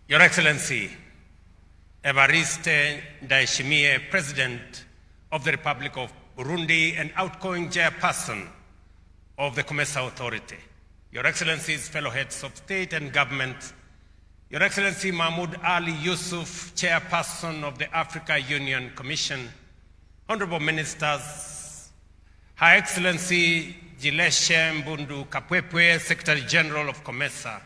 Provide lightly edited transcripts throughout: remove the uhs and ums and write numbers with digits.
Your Excellency, Evariste Ndayishimiye, President of the Republic of Burundi and outgoing chairperson of the COMESA Authority, Your Excellencies, fellow heads of state and government, Your Excellency Mahmoud Ali Yusuf, chairperson of the Africa Union Commission, honorable ministers, Her Excellency Jileshe Mbundu Kapwepwe, Secretary General of COMESA,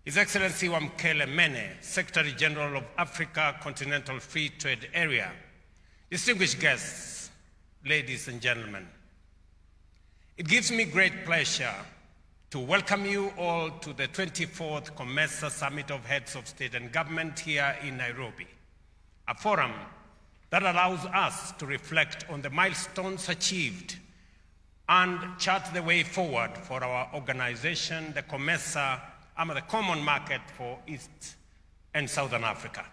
His Excellency Wamkele Mene, Secretary General of Africa Continental Free Trade Area, distinguished guests, ladies and gentlemen, it gives me great pleasure to welcome you all to the 24th COMESA Summit of Heads of State and Government here in Nairobi, a forum that allows us to reflect on the milestones achieved and chart the way forward for our organization, the COMESA, the Common Market for East and Southern Africa.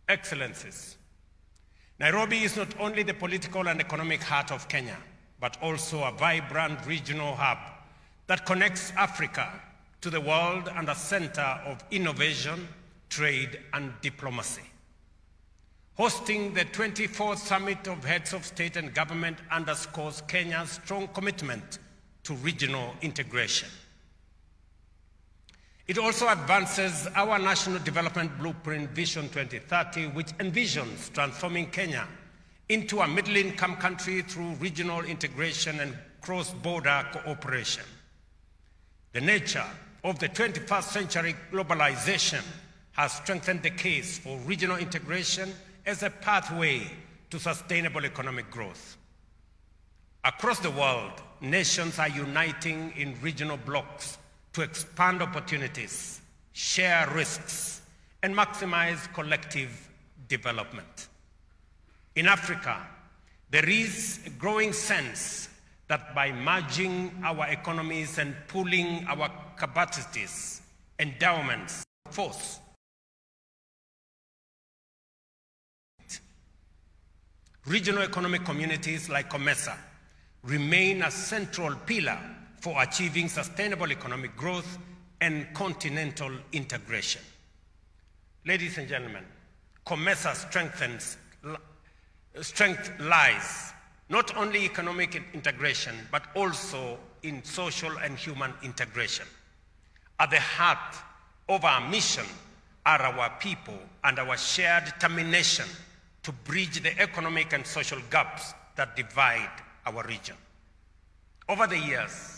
Excellencies, Nairobi is not only the political and economic heart of Kenya, but also a vibrant regional hub that connects Africa to the world and a center of innovation, trade, and diplomacy. Hosting the 24th Summit of Heads of State and Government underscores Kenya's strong commitment to regional integration. It also advances our National Development Blueprint Vision 2030, which envisions transforming Kenya into a middle-income country through regional integration and cross-border cooperation. The nature of the 21st century globalization has strengthened the case for regional integration as a pathway to sustainable economic growth. Across the world, nations are uniting in regional blocs to expand opportunities, share risks, and maximize collective development. In Africa, there is a growing sense that by merging our economies and pooling our capacities, endowments, force, regional economic communities like COMESA remain a central pillar for achieving sustainable economic growth and continental integration. Ladies and gentlemen, COMESA's strength lies not only economic integration, but also in social and human integration. At the heart of our mission are our people and our shared determination to bridge the economic and social gaps that divide our region. Over the years,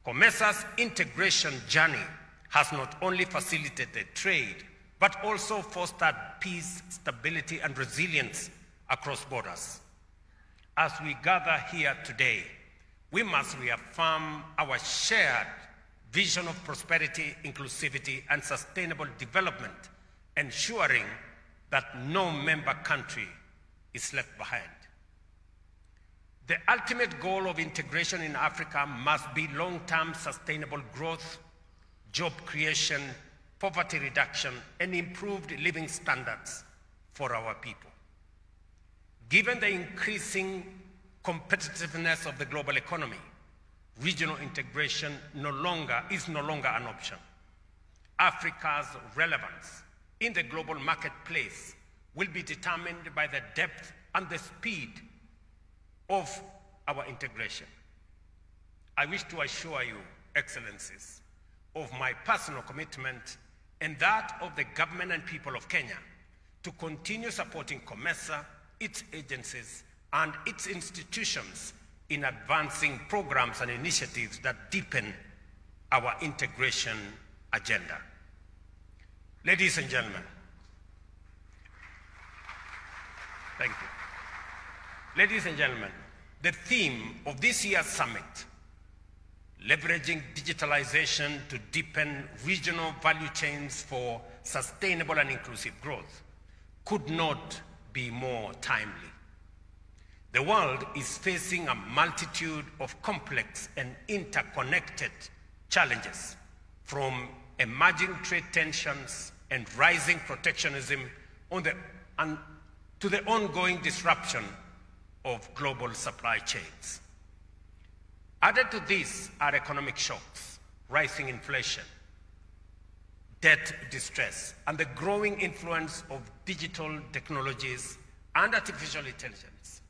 COMESA's integration journey has not only facilitated trade, but also fostered peace, stability, and resilience across borders. As we gather here today, we must reaffirm our shared vision of prosperity, inclusivity, and sustainable development, ensuring that no member country is left behind. The ultimate goal of integration in Africa must be long-term sustainable growth, job creation, poverty reduction, and improved living standards for our people. Given the increasing competitiveness of the global economy, regional integration is no longer an option. Africa's relevance in the global marketplace will be determined by the depth and the speed of our integration. I wish to assure you, Excellencies, of my personal commitment and that of the government and people of Kenya to continue supporting COMESA, its agencies, and its institutions in advancing programs and initiatives that deepen our integration agenda. Ladies and gentlemen, thank you. Ladies and gentlemen, the theme of this year's summit, leveraging digitalization to deepen regional value chains for sustainable and inclusive growth, could not be more timely. The world is facing a multitude of complex and interconnected challenges, from emerging trade tensions and rising protectionism to the ongoing disruption of global supply chains. Added to this are economic shocks, rising inflation, debt distress, and the growing influence of digital technologies and artificial intelligence.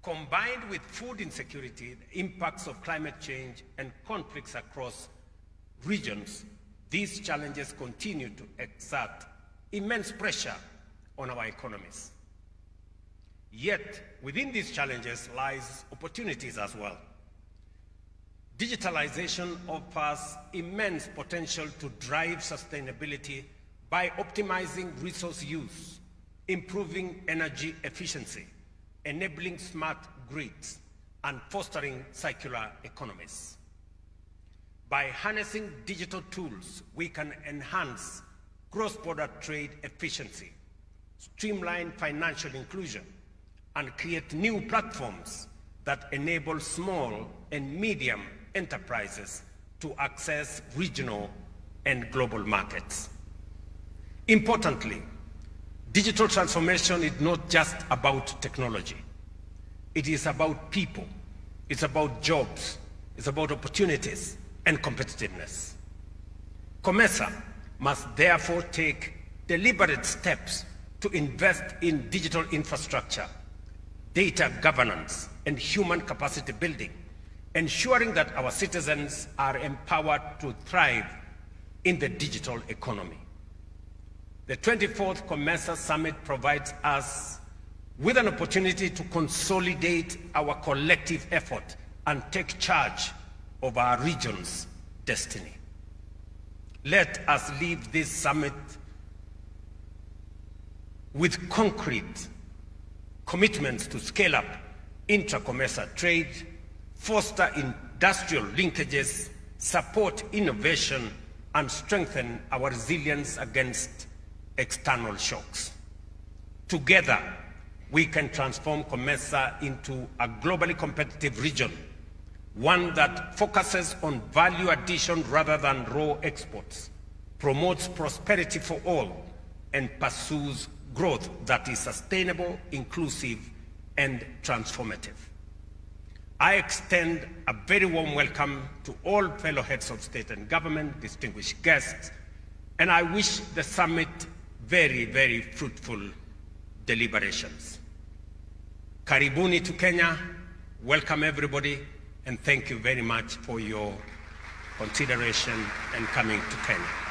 Combined with food insecurity, the impacts of climate change, and conflicts across regions, these challenges continue to exert immense pressure on our economies. Yet, within these challenges lies opportunities as well. Digitalization offers immense potential to drive sustainability by optimizing resource use, improving energy efficiency, enabling smart grids, and fostering circular economies. By harnessing digital tools, we can enhance cross-border trade efficiency, streamline financial inclusion, and create new platforms that enable small and medium enterprises to access regional and global markets. Importantly, digital transformation is not just about technology. It is about people, it's about jobs, it's about opportunities and competitiveness. COMESA must therefore take deliberate steps to invest in digital infrastructure, data governance, and human capacity building, ensuring that our citizens are empowered to thrive in the digital economy. The 24th COMESA Summit provides us with an opportunity to consolidate our collective effort and take charge of our region's destiny. Let us leave this summit with concrete commitments to scale up intra-COMESA trade, foster industrial linkages, support innovation, and strengthen our resilience against external shocks. Together, we can transform COMESA into a globally competitive region, one that focuses on value addition rather than raw exports, promotes prosperity for all, and pursues growth that is sustainable, inclusive, and transformative. I extend a very warm welcome to all fellow heads of state and government, distinguished guests, and I wish the summit very, very fruitful deliberations. Karibuni to Kenya, welcome everybody, and thank you very much for your consideration and coming to Kenya.